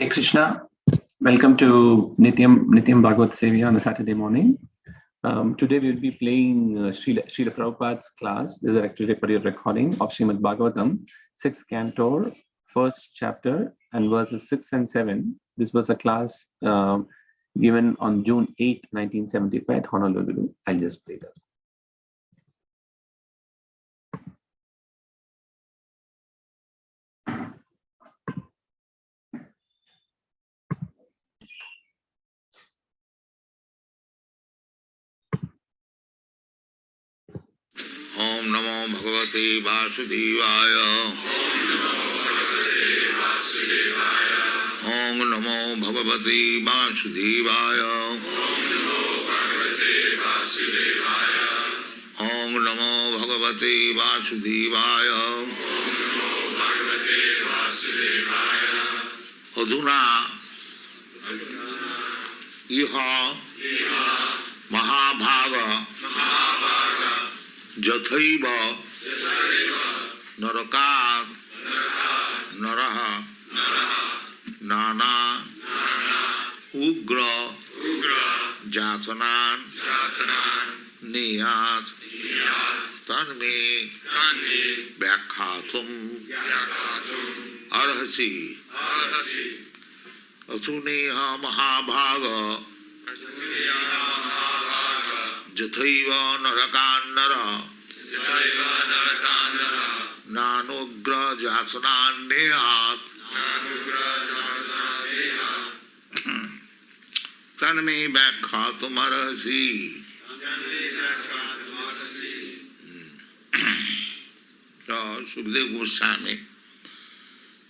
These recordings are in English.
Hey Krishna, welcome to Nityam Bhagavata Sevaya on a Saturday morning. Today we will be playing Srila Prabhupada's class. This is actually a recording of Srimad Bhagavatam, 6th canto, 1st chapter, and verses 6 and 7. This was a class given on June 8, 1975 at Honolulu. I'll just play that. Om Namo Bhagavate Vasudevaya. Om Namo Bhagavate Vasudevaya. Om Namo Bhagavate Vasudevaya. Adhuna Iha Mahabhaga Jathaiva Narakat Naraha Nana Ugra Jatanan Niyat Tanme Vyakhatum Arhasi Atuneha Mahabhaga Jathaiva Narakan Nara Nanugra Jasanan Niyat Tanme Vyakhatum Arhasi. So, Sukadeva Goswami,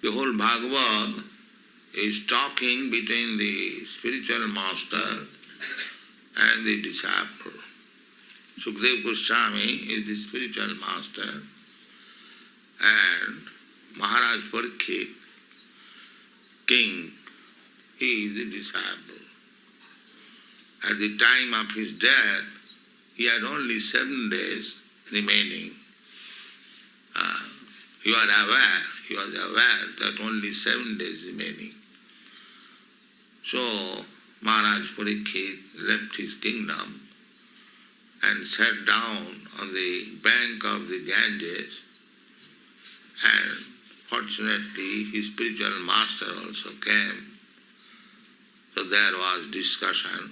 the whole Bhagavad is talking between the spiritual master and the disciple. Sukadeva Goswami is the spiritual master and Maharaj Parikshit, king, he is the disciple. At the time of his death, he had only 7 days remaining. He was aware that only 7 days remaining. So Maharaj Parikshit left his kingdom and sat down on the bank of the Ganges, and fortunately his spiritual master also came. So there was discussion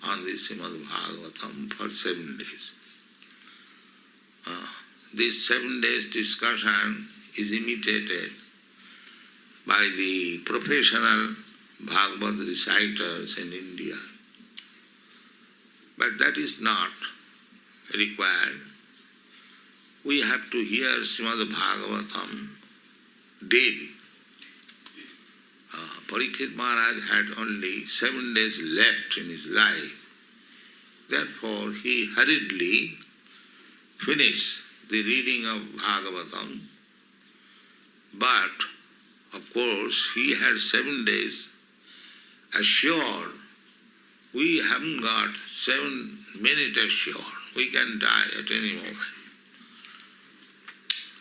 on the Srimad Bhagavatam for 7 days. This 7 days discussion is imitated by the professional Bhagavad reciters in India. But that is not required. We have to hear Srimad Bhagavatam daily. Parikshit Maharaj had only 7 days left in his life. Therefore, he hurriedly finished the reading of Bhagavatam. But, of course, he had 7 days assured. We haven't got 7 minutes assured. We can die at any moment.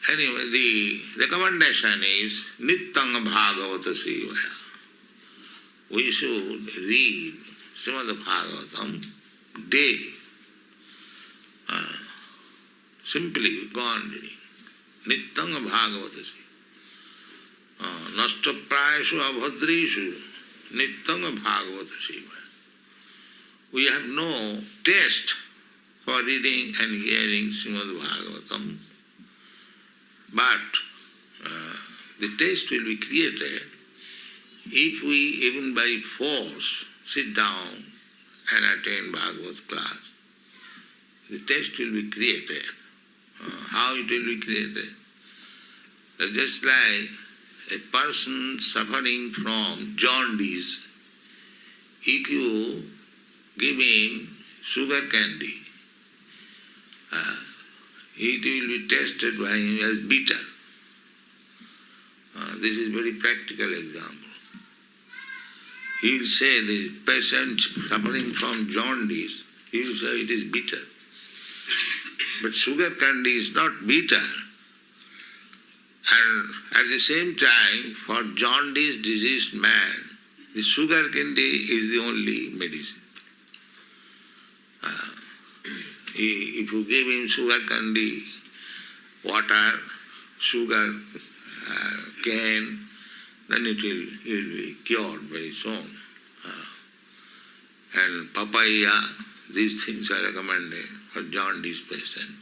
Anyway, the recommendation is Nityam Bhagavata Sevaya. We should read Srimad Bhagavatam daily. Simply go on reading. Nityam Bhagavata Sevaya. Nasta prayashu abhadrishu Nityam Bhagavata Sevaya. We have no taste for reading and hearing Srimad Bhagavatam, but the taste will be created if we, even by force, sit down and attend Bhagavad class. The taste will be created. How it will be created? Just like a person suffering from jaundice, if you give him sugar candy, it will be tasted by him as bitter. This is a very practical example. He will say the patient suffering from jaundice, he will say it is bitter. But sugar candy is not bitter. And at the same time, for jaundice diseased man, The sugar candy is the only medicine. If you give him sugar candy, water, sugar cane, then he will be cured very soon. And papaya, these things are recommended for jaundice patient.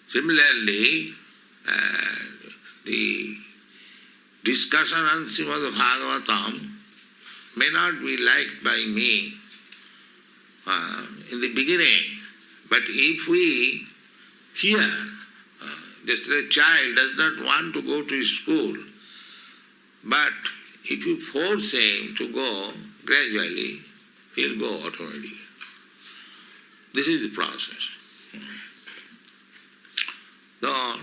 Similarly, the discussion on Srimad Bhagavatam may not be liked by me in the beginning, but if we hear, just a child does not want to go to school, but if you force him to go gradually, he'll go automatically. This is the process. So,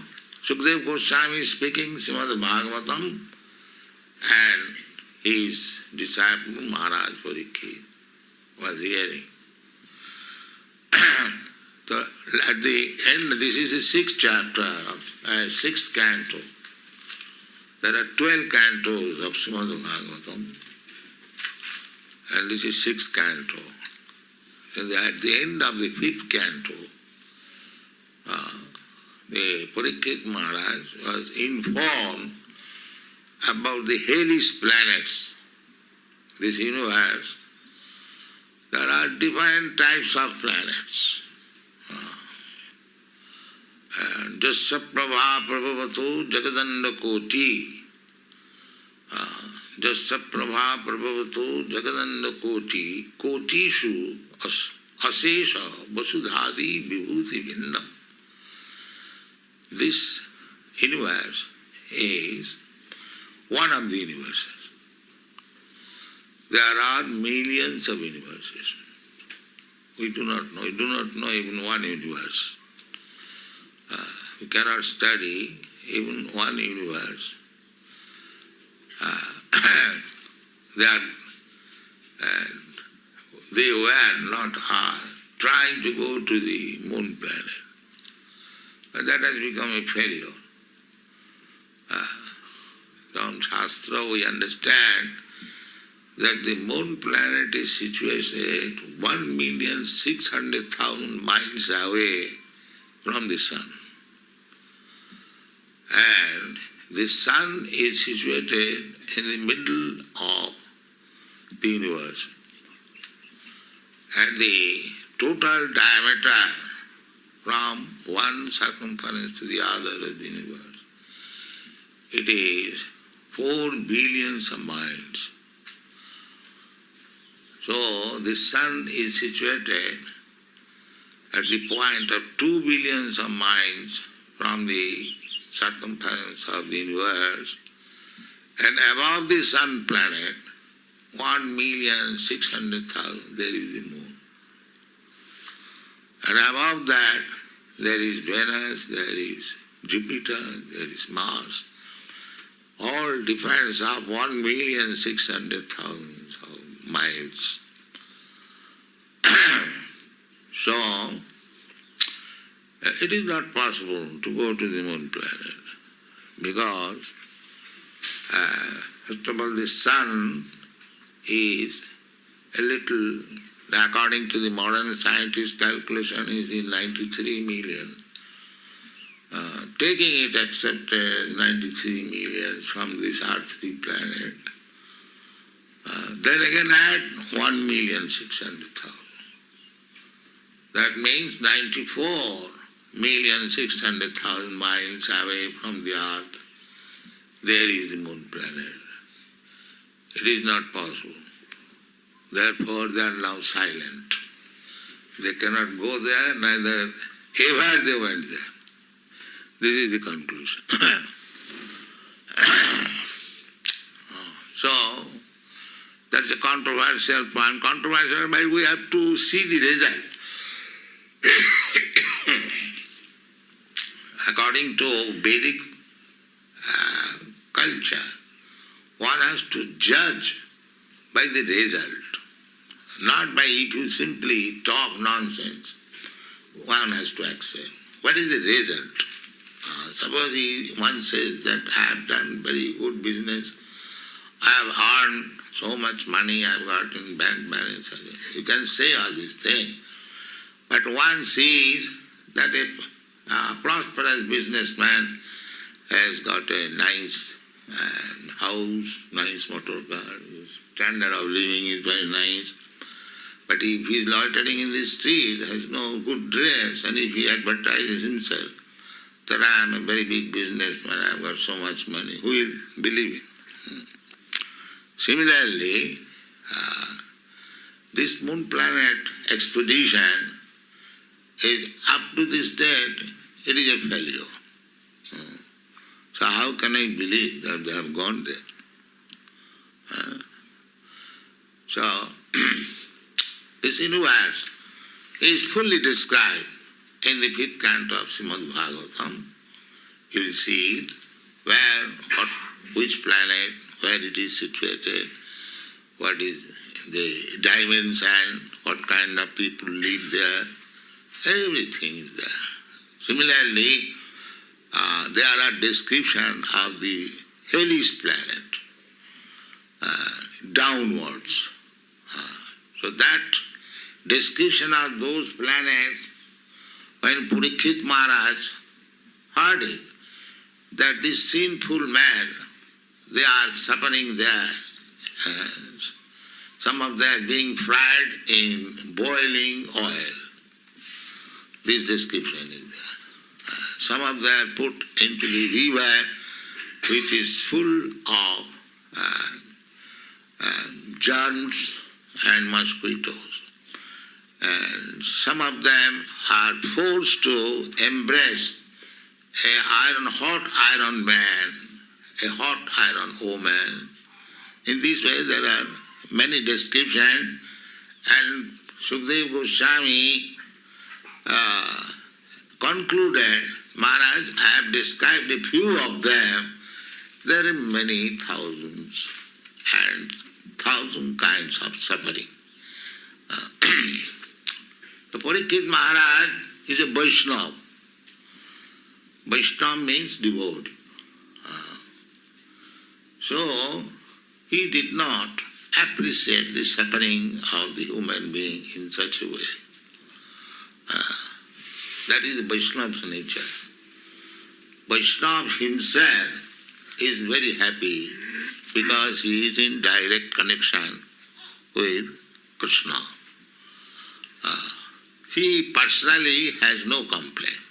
Sukadeva Goswami is speaking Srimad Bhagavatam, and his disciple Maharaj Parikshit was hearing. So at the end, this is the sixth chapter of sixth canto. There are 12 cantos of Srimad Bhagavatam, and this is sixth canto. And at the end of the fifth canto, the Parikshit Maharaj was informed about the hellish planets, this universe. There are different types of planets. Jasya prabha prabhavato jagadanda koti. Jasya prabha prabhavato jagadanda koti. Kotishu asesha vasudhadi vibhuti vinnam. This universe is one of the universes. There are millions of universes. We do not know even one universe. We cannot study even one universe. They were not trying to go to the moon planet. But that has become a failure. From Shastra we understand that the moon planet is situated 1,600,000 miles away from the sun. And the sun is situated in the middle of the universe. And the total diameter from one circumference to the other of the universe, it is 4 billion miles. So the sun is situated at the point of 2 billion miles from the circumference of the universe, and above the sun planet, 1,600,000, there is the moon. And above that, there is Venus, there is Jupiter, there is Mars, all difference of 1,600,000 miles. So, it is not possible to go to the moon planet because, first of all, the sun is a little, according to the modern scientist calculation, is in 93 million. Taking it accepted 93 million from this earthly planet, then again add 1,600,000. That means 94,600,000 miles away from the earth, there is the moon planet. It is not possible. Therefore they are now silent. They cannot go there, neither ever they went there. This is the conclusion. So, that's a controversial point. Controversial, but we have to see the result. According to Vedic culture, one has to judge by the result, not by if you simply talk nonsense. One has to accept. What is the result? Suppose one says that I have done very good business, I have earned so much money I've got in bank balance. You can say all these things. But one sees that a prosperous businessman has got a nice house, nice motor car, his standard of living is very nice. But if he is loitering in the street, has no good dress, and if he advertises himself that I am a very big businessman, I have got so much money, who will believe him? Similarly, this moon planet expedition is up to this date, it is a failure. So how can I believe that they have gone there? So this universe is fully described in the 5th canto of Srimad Bhagavatam. You will see it, which planet, where it is situated, what is the dimension, what kind of people live there, everything is there. Similarly, there are descriptions of the hellish planet, downwards. So that description of those planets, when Parikshit Maharaj heard it, that this sinful man, they are suffering there. Some of them being fried in boiling oil. This description is there. Some of them are put into the river which is full of germs and mosquitoes. And some of them are forced to embrace a hot iron man, a hot iron woman. In this way there are many descriptions, and Sukadeva Goswami concluded, Maharaj, I have described a few of them. There are many thousands and thousand kinds of suffering. The Parikshit Maharaj is a Vaishnava. Vaishnava means devotee. So he did not appreciate the suffering of the human being in such a way. That is the Vaishnava's nature. Vaishnava himself is very happy because he is in direct connection with Krishna. He personally has no complaint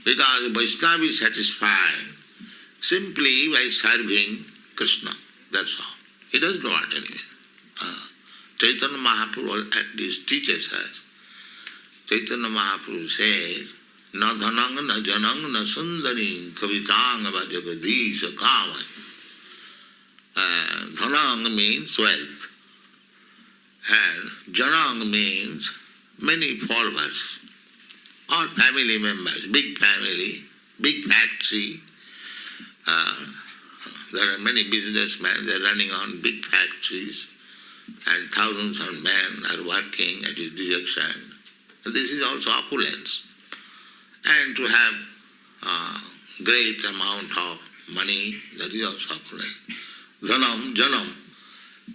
because Vaishnava is satisfied simply by serving Krishna. That's all. He doesn't want anything. Chaitanya Mahaprabhu at least teaches us. Chaitanya Mahaprabhu says, Na dhanang, na janang, na sundaring, kavitang va jagadisha kaman. Dhanang means wealth, and janang means many followers or family members, big family, big factory. There are many businessmen, they are running on big factories, and thousands of men are working at his direction. This is also opulence. And to have great amount of money, that is also opulence. Dhanam, janam.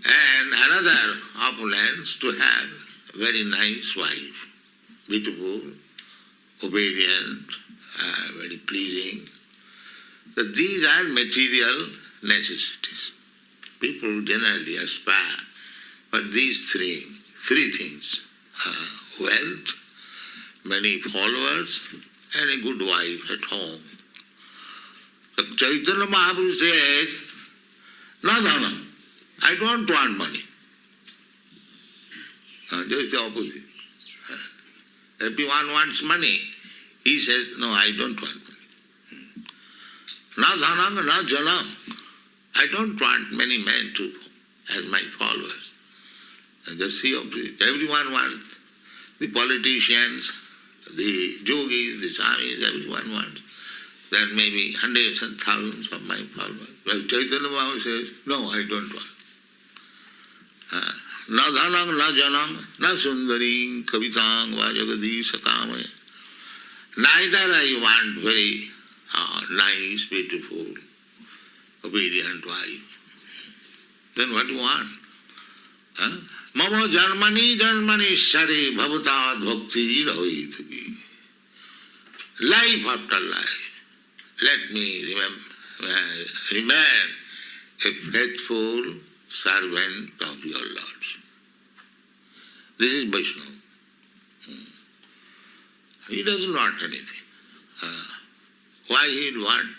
And another opulence, to have a very nice wife, beautiful, obedient, very pleasing. So these are material necessities. People generally aspire for these three things. Wealth, many followers, and a good wife at home. So Chaitanya Mahaprabhu says, no dhanam, I don't want money. Just the opposite. Everyone wants money. He says, no, I don't want money. Na dhanam, na janam. I don't want many men to as my followers. And just see opposite. Everyone wants. The politicians, the yogis, the swamis, everyone wants. There may be hundreds and thousands of my followers. Well, Chaitanya Mahaprabhu says, no, I don't want. Na dhanam, na janam, na sundaring, kavitang, va jagadisha kamaya. Neither I want very nice, beautiful, obedient wife. Then what do you want? Huh? Mama janmani shari bhavatad bhakti rahitaki. Life after life, let me remain a faithful servant of your Lord. This is Vaishnava. He doesn't want anything. Why he would want?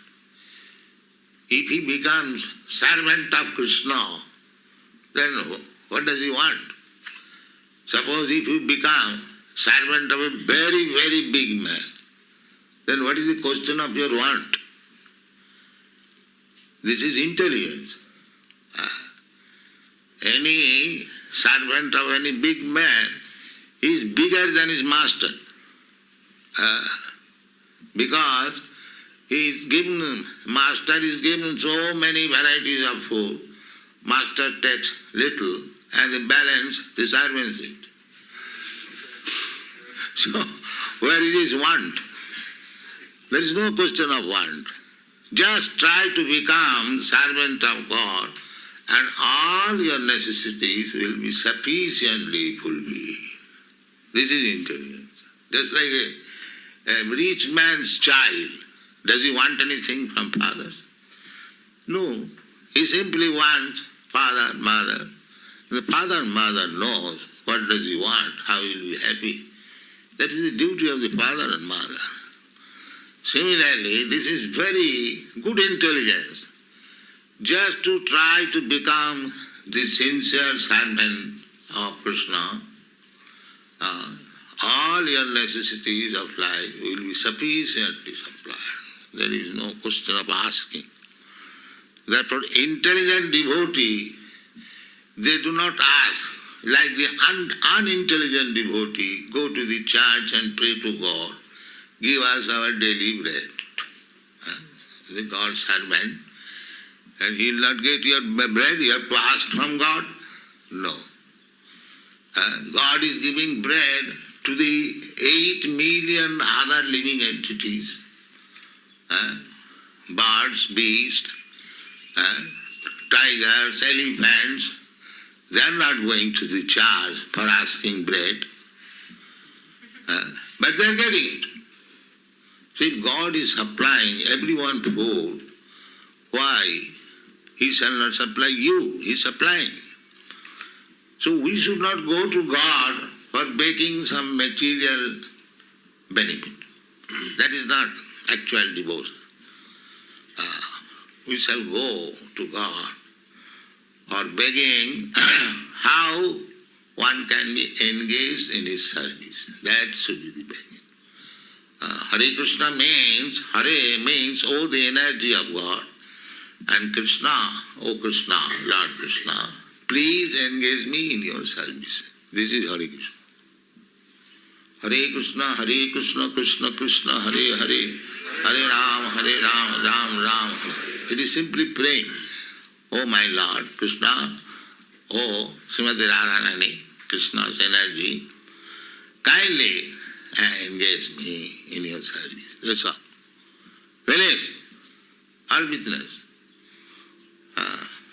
If he becomes servant of Krishna, then what does he want? Suppose if you become servant of a very, very big man, then what is the question of your want? This is intelligence. Any servant of any big man is bigger than his master. Because master is given so many varieties of food, master takes little and the balance the servants eat. So, where is his want? There is no question of want. Just try to become servant of God and all your necessities will be sufficiently fulfilled. This is intelligence. Just like a rich man's child. Does he want anything from fathers? No. He simply wants father, mother. The father and mother knows what does he want, how he will be happy. That is the duty of the father and mother. Similarly, this is very good intelligence. Just to try to become the sincere servant of Krishna, all your necessities of life will be sufficiently supplied. There is no question of asking. Therefore, intelligent devotee, they do not ask. Like the unintelligent devotee, go to the church and pray to God, give us our daily bread. The God's servant, and he will not get your bread, you have to ask from God? No. God is giving bread to the 8 million other living entities. Birds, beasts, tigers, elephants, they are not going to the church for asking bread. But they are getting it. So if God is supplying everyone food, why? He shall not supply you, He is supplying. So we should not go to God for begging some material benefit. That is not actual devotion. We shall go to God for begging how one can be engaged in His service. That should be the begging. Hare Krishna means, Hare means, oh the energy of God. And Krishna, oh Krishna, Lord Krishna, please engage me in your service. This is Hare Krishna. Hare Krishna, Krishna Krishna, Hare Hare, Hare Ram, Ram Ram, Hare. It is simply praying, oh my Lord Krishna, oh Srimati Radharani, Krishna's energy, kindly engage me in your service. That's all. Finish. All business.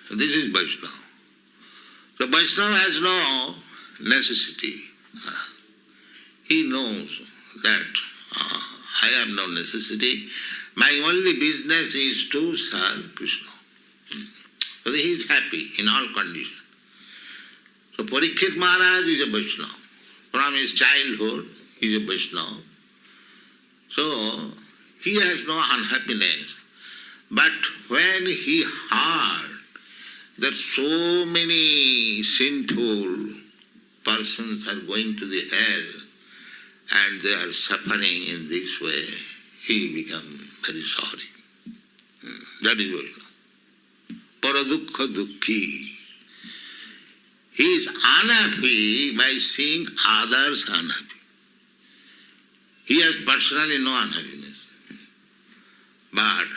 This is Vaishnava. So Vaishnava has no necessity. He knows that I have no necessity. My only business is to serve Krishna. So he is happy in all conditions. So Parikshit Maharaj is a Vaishnava. From his childhood, he is a Vaishnava. So he has no unhappiness. But when he heard that so many sinful persons are going to the hell and they are suffering in this way, he became very sorry. That is what Paradukha Dukhi. He is unhappy by seeing others unhappy. He has personally no unhappiness. But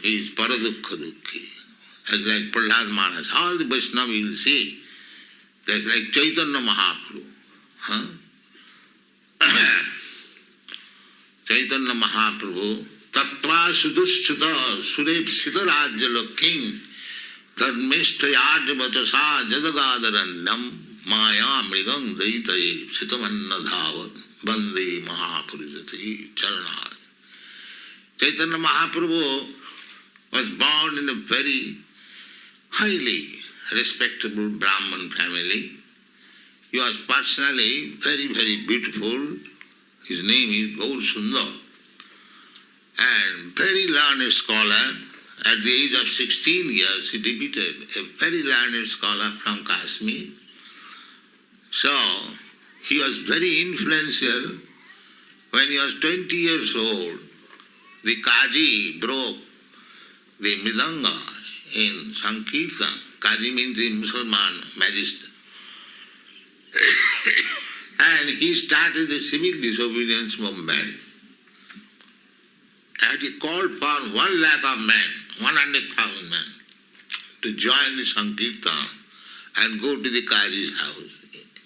he is Paradukha Dukhi. As like Prahlad Maharaj, all the Vaishnava you will see, that's like Chaitanya Mahaprabhu. Chaitanya Mahaprabhu, Tattva Sudhushchita Surepsita Rajya Lokking Dharmishtayajavachasa jadagadharanyam maya mridam daitaye sitamanna dhavat bande mahapurusati charana. Chaitanya Mahaprabhu was born in a very highly respectable Brahman family. He was personally very, very beautiful. His name is Gaur Sundar. And very learned scholar. At the age of 16 years, he defeated a very learned scholar from Kashmir. So, he was very influential. When he was 20 years old, the Kaji broke the Mridanga in Sankirtan. Kaji means the Musalman magistrate. And he started the civil disobedience movement. And he called for 1 lakh of men, 100,000 men, to join the Sankirtan and go to the Kaji's house.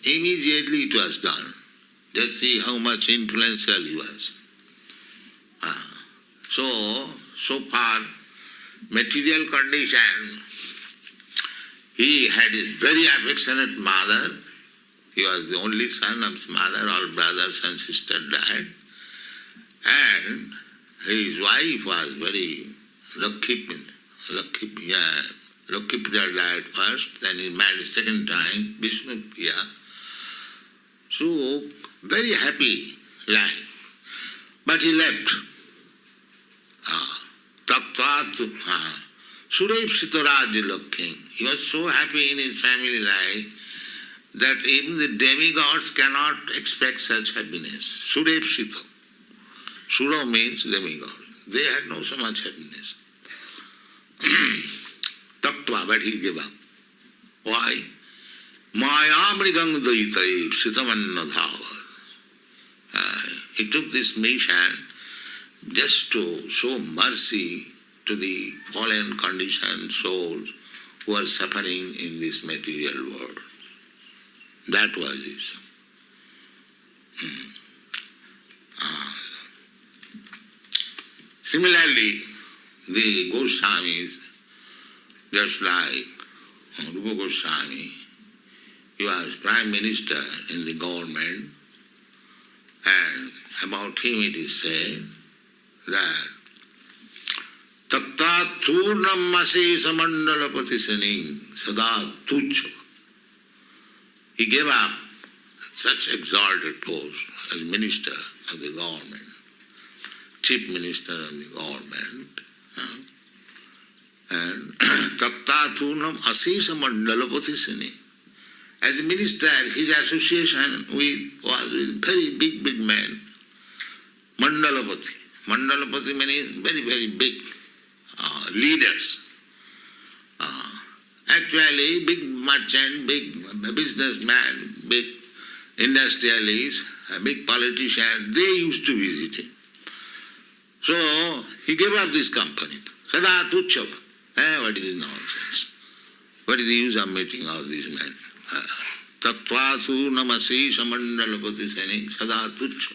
Immediately it was done. Just see how much influential he was. So far, material condition, he had his very affectionate mother. He was the only son of his mother. All brothers and sisters died. And his wife was very lucky. Lakshmipriya died first, then he married second time, Vishnupriya. So, very happy life. But he left. Surev Sitarajya King. He was so happy in his family life that even the demigods cannot expect such happiness. Surev Sita. Sura means demigod. They had no so much happiness. Tattva, but he gave up. Why? Mayamrigang daitaye sitamanna dhava. He took this mission just to show mercy to the fallen conditioned souls who are suffering in this material world. That was his. Similarly, the Goswamis, just like Rupa Goswami, he was Prime Minister in the government, and about him it is said that Tattat Turnam Masesa Mandalapati Saning Sada Tucha. He gave up such exalted post as Minister of the government, Chief Minister of the government. And Tattat Turnam Asesa Mandalapati Saning. As a minister, his association was with very big men. Mandalapati. Mandalapati means very, very big leaders. Actually, big merchant, big businessman, big industrialist, big politician, they used to visit him. So, he gave up this company. Sada Tuchava. What is this nonsense? What is the use of meeting all these men? Tattvasu namasi samandalapati sani sada tuchha.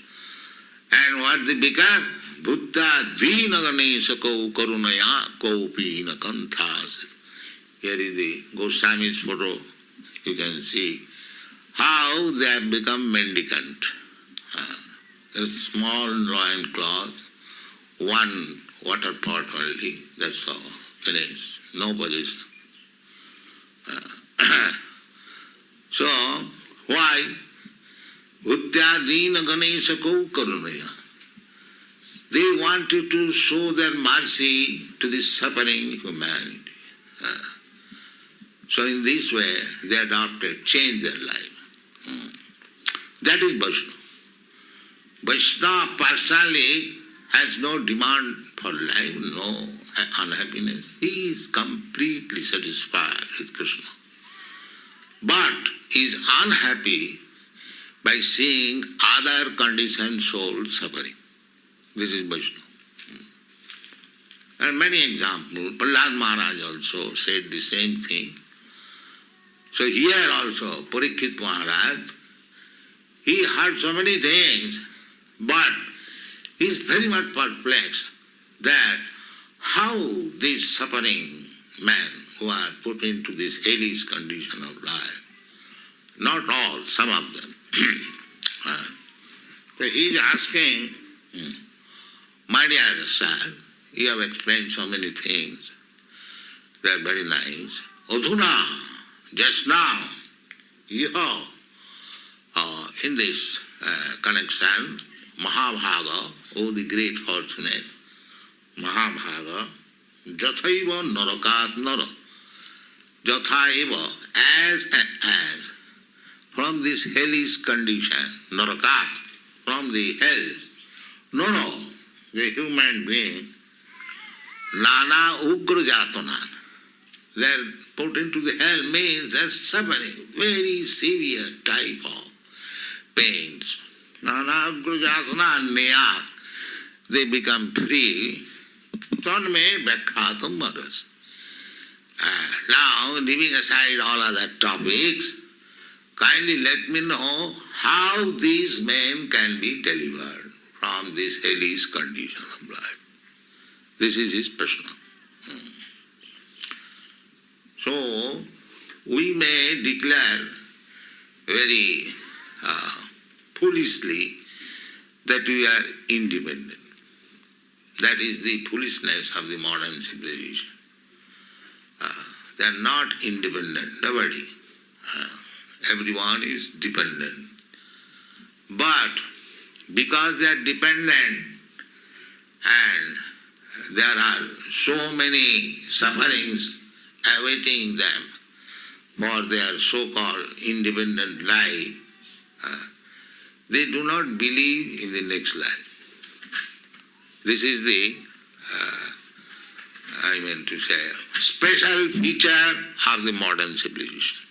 And what they become? Buddha dina ganesha ko karunaya kopi nakanthas. Here is the Goswami's photo. You can see how they have become mendicant. A small loin cloth, 1 water pot only, that's all. Finished. No position. So, why? Utyadina Ganesha Ko Karunaya. They wanted to show their mercy to the suffering humanity. So in this way, they adopted, changed their life. That is Vaishnava. Vaishnava personally has no demand for life, no unhappiness. He is completely satisfied with Krishna. But is unhappy by seeing other conditioned souls suffering. This is Vaishnava. And many examples. Prahlad Maharaj also said the same thing. So here also, Parikshit Maharaj, he heard so many things, but he is very much perplexed that how this suffering man who are put into this hellish condition of life. Not all, some of them. So he is asking, my dear sir, you have explained so many things. They are very nice. Adhuna, just now, you have, in this connection, Mahabhaga, oh the great fortunate, Mahabhaga, Jathaiva narakat nara. Jathaiva, as and as, from this hellish condition, narakat, from the hell, nara, the human being, nana ugra jatanan. They are put into the hell means they are suffering very severe type of pains. Nana ugra jatanan niyat. They become free. Tanme bhakhatam maras. Now, leaving aside all other topics, kindly let me know how these men can be delivered from this hellish condition of life. This is his prashna. So, we may declare very foolishly that we are independent. That is the foolishness of the modern civilization. They are not independent, nobody. Everyone is dependent. But because they are dependent and there are so many sufferings awaiting them for their so-called independent life, they do not believe in the next life. This is the, special feature of the modern civilization.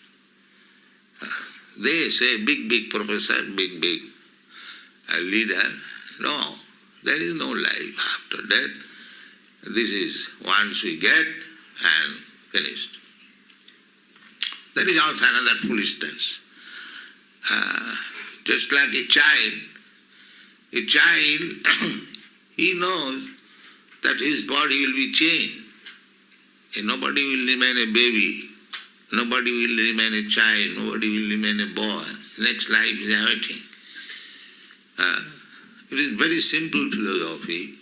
They say big professor, big leader. No, there is no life after death. This is once we get and finished. That is also another foolishness. Just like a child, he knows that his body will be changed. Nobody will remain a baby. Nobody will remain a child. Nobody will remain a boy. Next life is awaiting. It is very simple philosophy.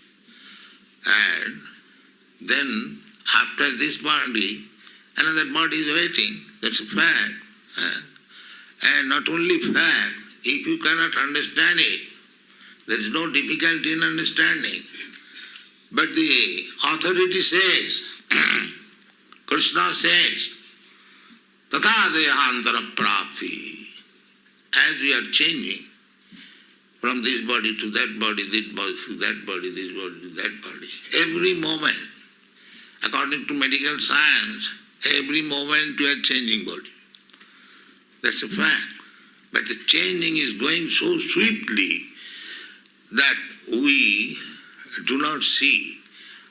And then after this body, another body is waiting. That's a fact. And not only fact, if you cannot understand it, there is no difficulty in understanding. But the authority says, Krishna says, Tata dehantara prapti. As we are changing from this body to that body, this body to that body, this body to that body, every moment, according to medical science, every moment we are changing body. That's a fact. But the changing is going so swiftly that we do not see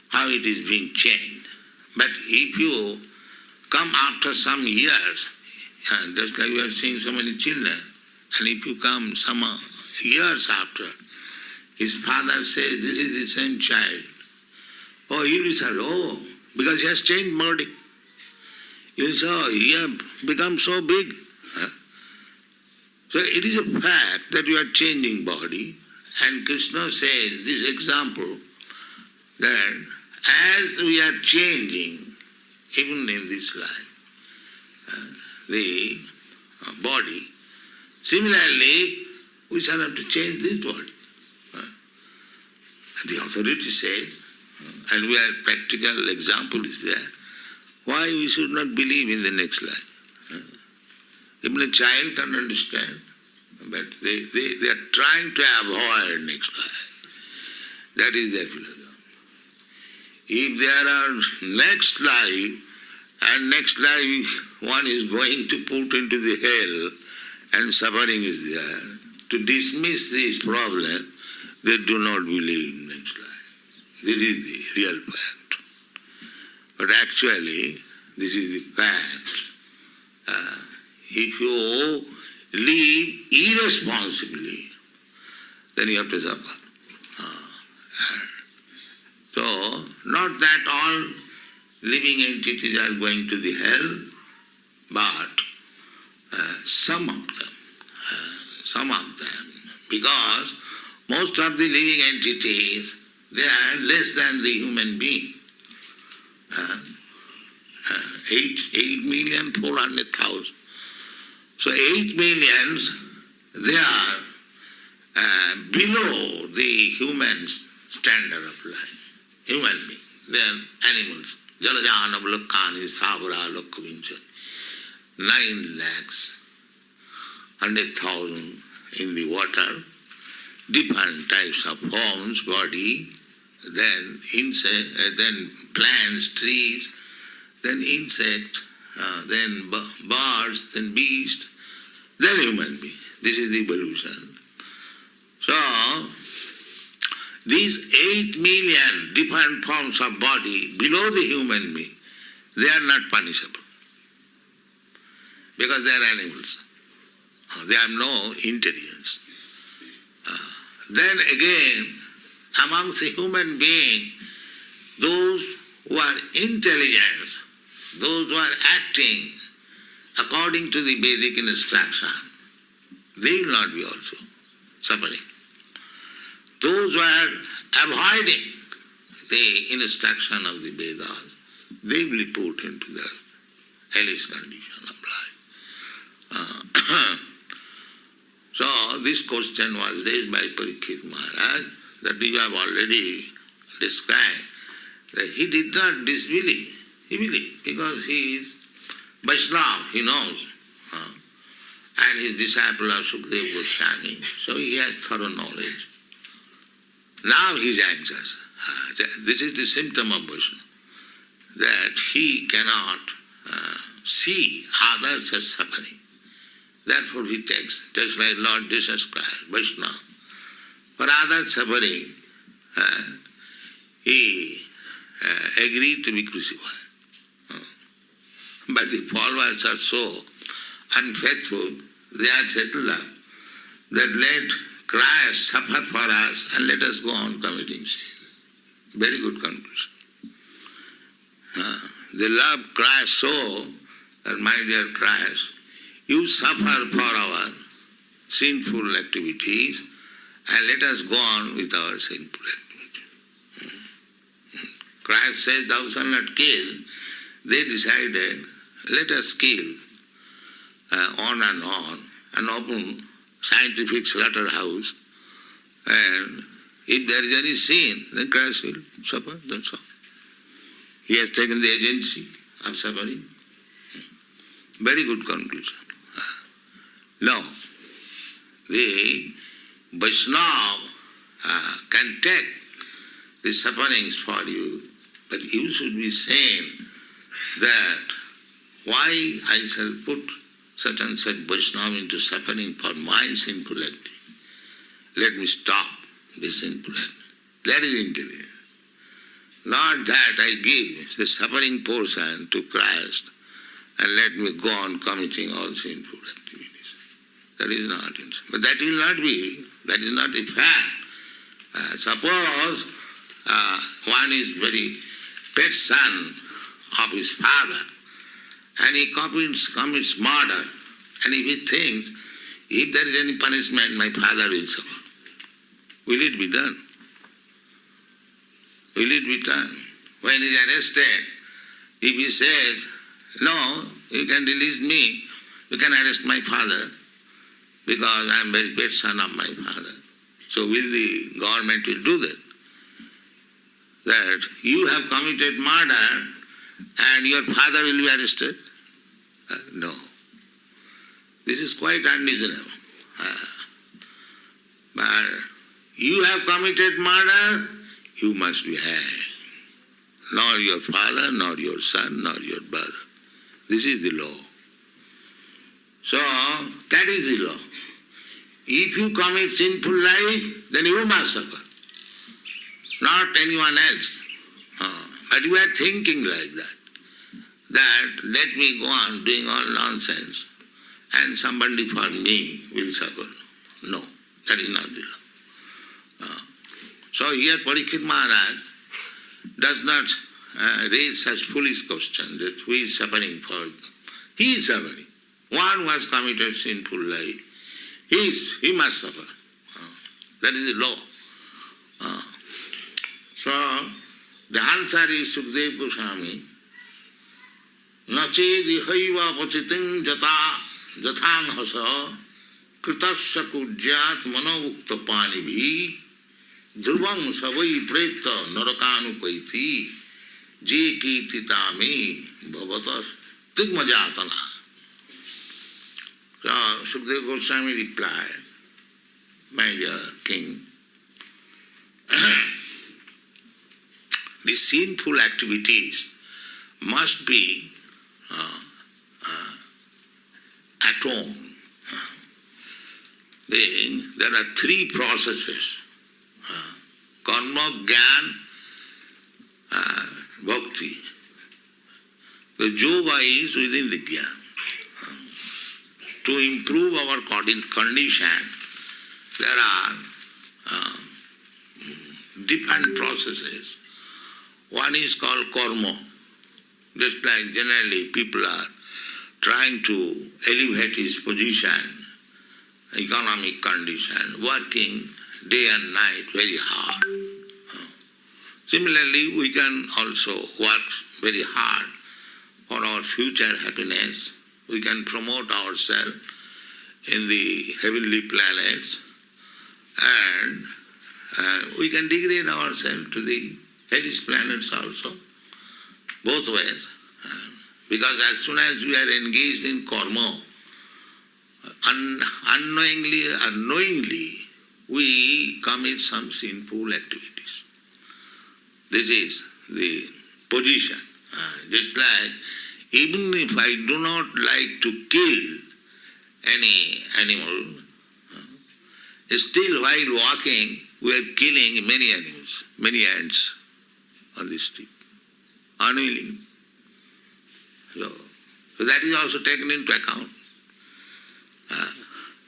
how it is being changed. But if you come after some years, just like we are seeing so many children, and if you come some years after, his father says, this is the same child. Oh, he will say, oh, because he has changed body. He will say, oh, he has become so big. So it is a fact that you are changing body, and Krishna says this example that as we are changing, even in this life, the body, similarly, we shall have to change this body. The authority says, and we are practical example is there, why we should not believe in the next life. Even a child can understand, but they are trying to avoid next life. That is their philosophy. If there are next life, and next life one is going to put into the hell, and suffering is there, to dismiss this problem, they do not believe in next life. This is the real fact. But actually, this is the fact. If you live irresponsibly, then you have to suffer. So, not that all living entities are going to the hell, but some of them, because most of the living entities, they are less than the human being. 8,400,000. So 8 millions, they are below the human standard of life. Human being. They are animals. Jalajana Lokani Savara Lokavincha. 9 lakhs, 100,000 in the water, different types of forms, body, then insect, then plants, trees, then insect, then birds, then beast, then human being. This is the evolution. So, these 8 million different forms of body below the human being, they are not punishable because they are animals. They have no intelligence. Then again, amongst the human beings, those who are intelligent, those who are acting according to the Vedic instruction, they will not be also suffering. Those who are avoiding the instruction of the Vedas, they will be put into the hellish condition of life. So this question was raised by Parikshit Maharaj, that you have already described, that he did not disbelieve. He believed because he is Vaishnava, he knows. And he is disciple of Sukadeva Goswami, so he has thorough knowledge. Now he is anxious. This is the symptom of Vaishnava, that he cannot see others as suffering. Therefore he takes, just like Lord Jesus Christ, Vaishnava. For others suffering, he agreed to be crucified. But the followers are so unfaithful, they are settled up, that let Christ suffer for us and let us go on committing sin. Very good conclusion. They love Christ so that, my dear Christ, you suffer for our sinful activities and let us go on with our sinful activities. Christ says, thou shalt not kill. They decided, let us kill on and open scientific slaughterhouse, and if there is any sin, then Christ will suffer, that's all. He has taken the agency of suffering. Very good conclusion. No, the Vaishnava can take the sufferings for you, but you should be saying that why I shall put such and such Vaishnava into suffering for my sinful activity. Let me stop this sinful activity. That is intelligence. Not that I give the suffering portion to Christ and let me go on committing all sinful activities. That is not it. But that will not be, that is not the fact. Suppose one is very pet son of his father, and he commits murder, and if he thinks, if there is any punishment, my father will suffer. Will it be done? Will it be done? When he is arrested, if he says, no, you can release me, you can arrest my father, because I am very bad son of my father. So will the government will do that? That you have committed murder and your father will be arrested? No. This is quite unreasonable. But you have committed murder, you must be hanged. Nor your father, nor your son, nor your brother. This is the law. So, that is the law. If you commit sinful life, then you must suffer. Not anyone else. But you are thinking like that. That let me go on doing all nonsense and somebody for me will suffer. No, that is not the law. So here Parikshit Maharaj does not raise such foolish questions that who is suffering for? He is suffering. One who has committed sinful life, he must suffer. That is the law. So, the answer is Sukadeva Goswami, Nache dihaiva pachiting jathang hasa kritasya kujyat manavukta panibhi dhruvang savai preta narakanupaiti je kirtitame bhavata stigmajatana. So Sukadeva Goswami replied, my dear king, the sinful activities must be atoned. Then there are three processes: karma, jnana, bhakti. The yoga is within the jnana. To improve our condition, there are different processes. One is called karma. Just like generally people are trying to elevate his position, economic condition, working day and night very hard. Similarly, we can also work very hard for our future happiness. We can promote ourselves in the heavenly planets, and we can degrade ourselves to the hellish planets also, both ways. Because as soon as we are engaged in karma, unknowingly or knowingly, we commit some sinful activities. This is the position. Just like, even if I do not like to kill any animal, still while walking, we are killing many animals, many ants on the street, unwilling. So that is also taken into account.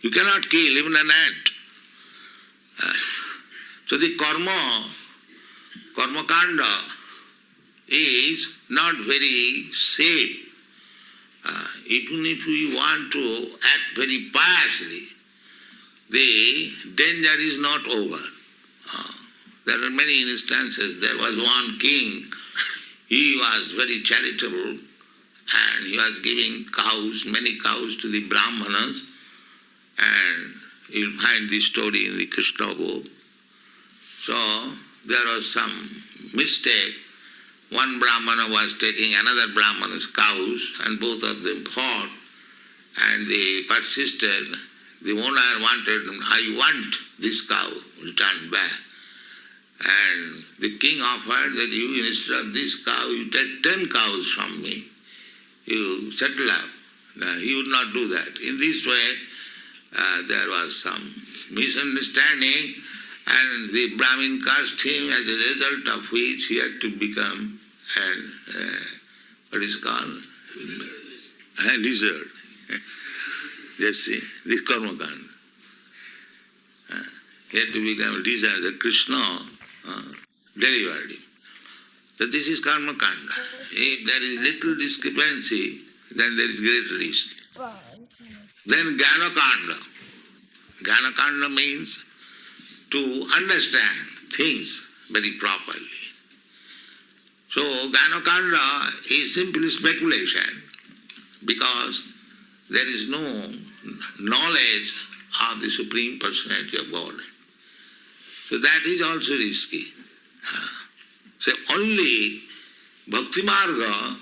You cannot kill even an ant. So the karma kanda is not very safe. Even if we want to act very piously, the danger is not over. There are many instances. There was one king, he was very charitable and he was giving cows, many cows to the Brahmanas, and you'll find this story in the Krishna book. So there was some mistake. One Brahmana was taking another Brahmana's cows and both of them fought, and they persisted. The owner wanted, I want this cow returned back. And the king offered that you, instead of this cow, you take 10 cows from me. You settle up. No, he would not do that. In this way, there was some misunderstanding, and the Brahmin cursed him, as a result of which he had to become what is called? A lizard. Just see, this karma kanda. He had to become a lizard. The Krishna delivered him. So this is karma kanda. If there is little discrepancy, then there is great risk. Then jnana kanda. Jnana kanda means to understand things very properly. So jnana kanda is simply speculation, because there is no knowledge of the Supreme Personality of God. So that is also risky. So only Bhakti Marga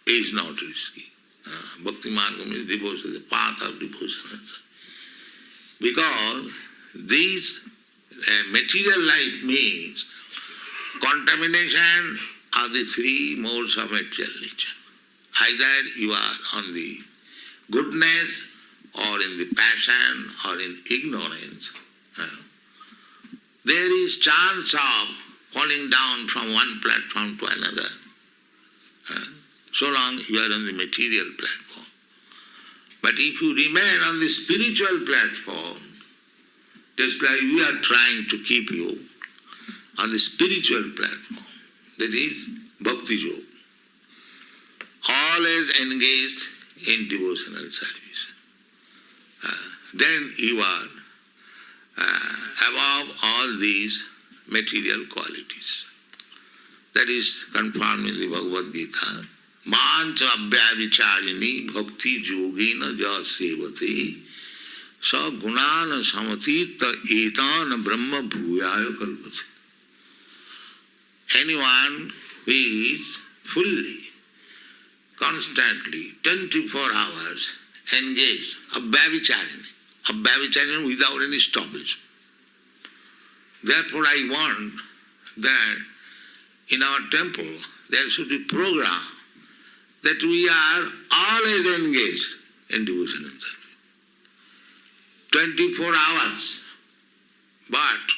is not risky. Bhakti Marga means devotion, the path of devotion. Because this material life means contamination of the three modes of material nature. Either you are on the goodness, or in the passion, or in ignorance. There is chance of falling down from one platform to another, so long you are on the material platform. But if you remain on the spiritual platform, just like we are trying to keep you on the spiritual platform, that is bhakti yoga, always engaged in devotional service. Then you are above all these material qualities. That is confirmed in the Bhagavad Gita. Mancha abhyavicharini bhakti yogena ja sevate sa gunana samatita etana brahma bhuyaya kalpate. Anyone who is fully, constantly, 24 hours engaged, abhyavicharini without any stoppage. Therefore I want that in our temple there should be program that we are always engaged in devotion and service. 24 hours. But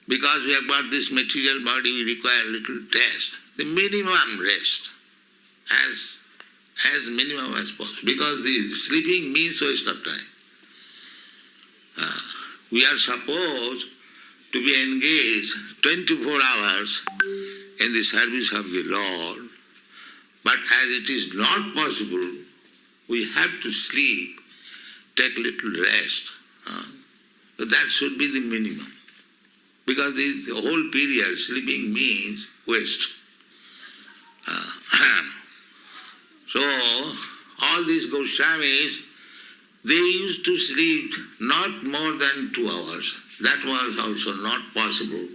because we have got this material body, we require a little rest. The minimum rest, as minimum as possible. Because the sleeping means waste of time. We are supposed to be engaged 24 hours in the service of the Lord, but as it is not possible, we have to sleep, take little rest. But that should be the minimum. Because the whole period, sleeping means waste. So, all these Goswamis, they used to sleep not more than 2 hours. That was also not possible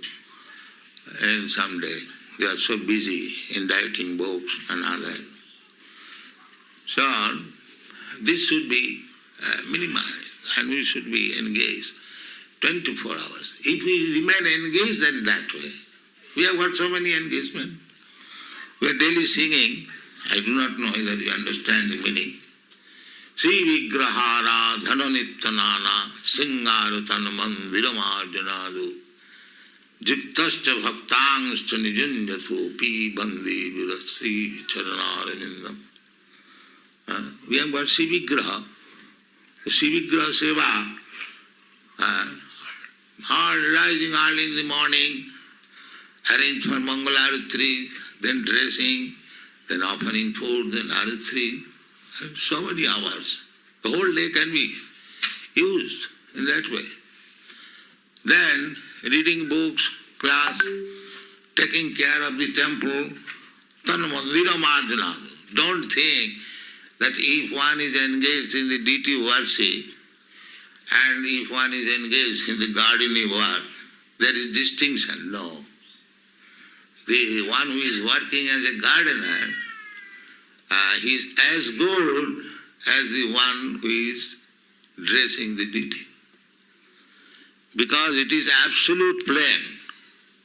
in some day. They are so busy in writing books and all that. So, this should be minimized and we should be engaged 24 hours. If we remain engaged in that way, we have got so many engagements. We are daily singing. I do not know whether you understand the meaning. Sri Vigrahara Dhananittanana Singarutan Mandiramarjanadu Jiktascha Bhaktangscha Nijunjathu Pi Bandi Virasri Charanaramindam. We have got Sri Vigraha. The Sri Vigraha Seva. Rising early in the morning, arrange for Mangalarati, then dressing, then offering food, then Aratri. So many hours. The whole day can be used in that way. Then reading books, class, taking care of the temple, tanamandira marjanadu. Don't think that if one is engaged in the deity worship and if one is engaged in the gardening work, there is distinction. No. The one who is working as a gardener, he is as good as the one who is dressing the deity. Because it is absolute plain.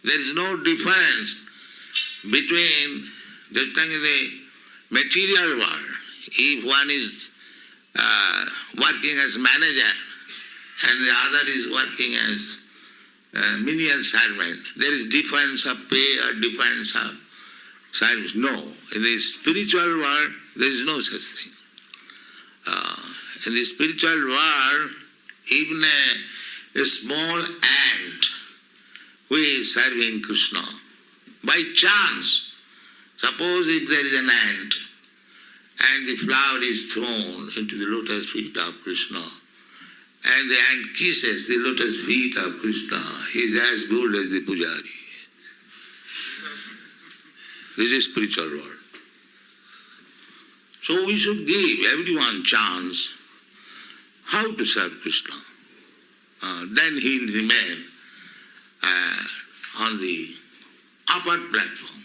There is no difference between just like the material world. If one is working as manager and the other is working as menial servant, there is difference of pay or difference of service. No. In the spiritual world, there is no such thing. In the spiritual world, even a small ant who is serving Krishna, by chance, suppose if there is an ant and the flower is thrown into the lotus feet of Krishna, and the ant kisses the lotus feet of Krishna, he is as good as the pujari. This is spiritual world. So we should give everyone chance how to serve Krishna. Then he will remain on the upper platform.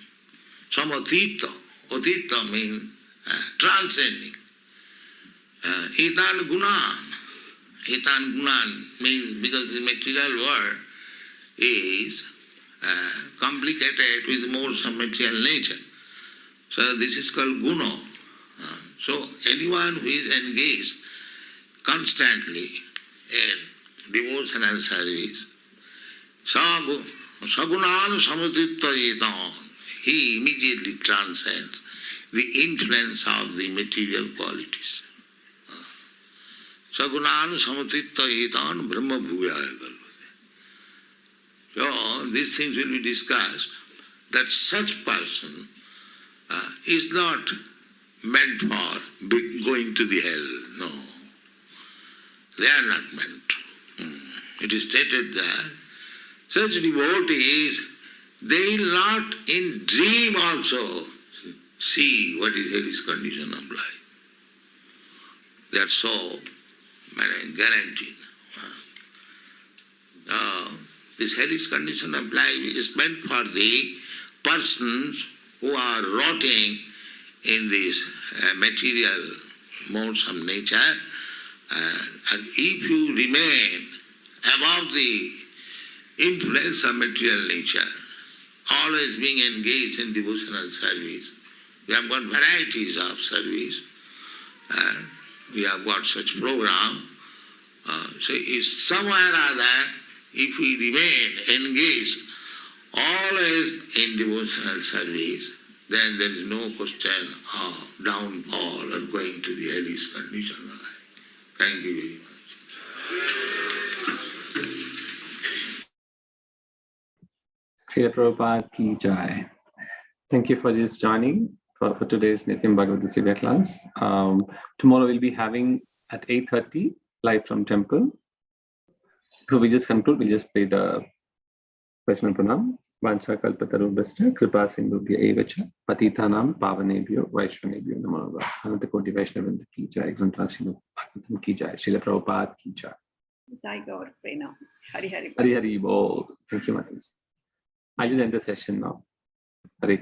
Some atita. Atita means transcending. Etan gunan. Etan gunan means because the material world is complicated with modes of material nature. So this is called guna. So anyone who is engaged constantly in devotional service, sagunana samatitvayetan, he immediately transcends the influence of the material qualities. Sagunana samatitvayetan brahma bhuyaya kalpate. So these things will be discussed, that such person is not meant for going to the hell. No. They are not meant. It is stated that such devotees, they will not in dream also see what is hellish condition of life. They are so guaranteed. This hellish condition of life is meant for the persons who are rotting in these material modes of nature. And if you remain above the influence of material nature, always being engaged in devotional service, we have got varieties of service. We have got such program. So if somewhere or other, if we remain engaged always in devotional service, then there is no question of downfall or going to the hellish condition of life. Thank you very much. Srila Prabhupada ki jai. Thank you for just joining for today's Nityam Bhagavata Sevaya class. Tomorrow we'll be having at 8:30 live from temple. So we just conclude, we'll just play the Vaishnava Pranam. Vancha kalpatarubhascha kripa sindhubhya evacha patitanam pavanebhyo vaishnavebhyo namo namaha. Anantakoti Vaishnavanta ki jai. Grantha Bhagavatam ki jai. Srila Prabhupada ki jai. Jai Gaur Prena. Hari Hari. Hari Hari Bol. Thank you, Mataji. I just end the session now. Hare Krishna.